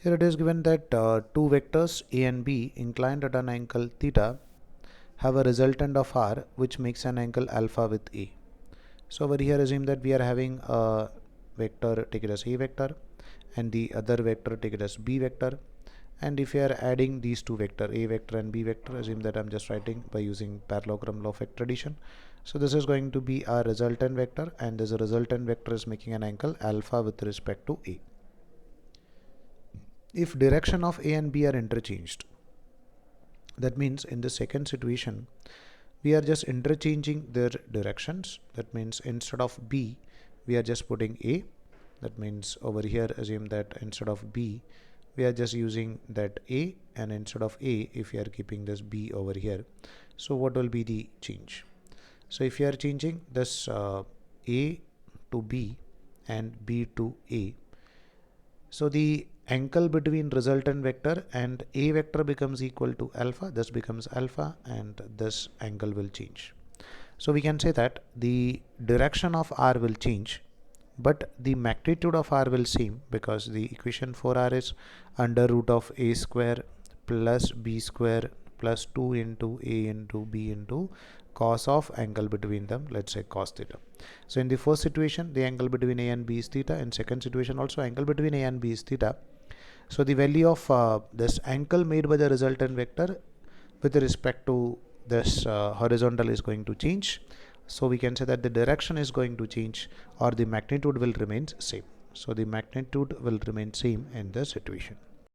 Here it is given that two vectors A and B inclined at an angle theta have a resultant of R which makes an angle alpha with A. So over here assume that we are having a vector, take it as A vector, and the other vector, take it as B vector. And if you are adding these two vector, A vector and B vector, assume that I'm just writing by using parallelogram law of vector addition. So this is going to be our resultant vector, and this resultant vector is making an angle alpha with respect to A. If direction of A and B are interchanged, that means in the second situation, we are just interchanging their directions. That means instead of B, we are just putting A. That means over here, assume that instead of B, we are just using that A, and instead of A, if you are keeping this B over here, so what will be the change? So if you are changing this A to B and B to A, so the angle between resultant vector and A vector becomes equal to alpha. This becomes alpha, and this angle will change. So we can say that the direction of R will change, but the magnitude of R will same, because the equation for R is under root of A square plus B square plus 2 into A into B into cos of angle between them, let's say cos theta. So in the first situation, the angle between A and B is theta. In second situation also, angle between A and B is theta. So the value of this angle made by the resultant vector with respect to this horizontal is going to change. So we can say that the direction is going to change, or the magnitude will remain same. So the magnitude will remain same in this situation.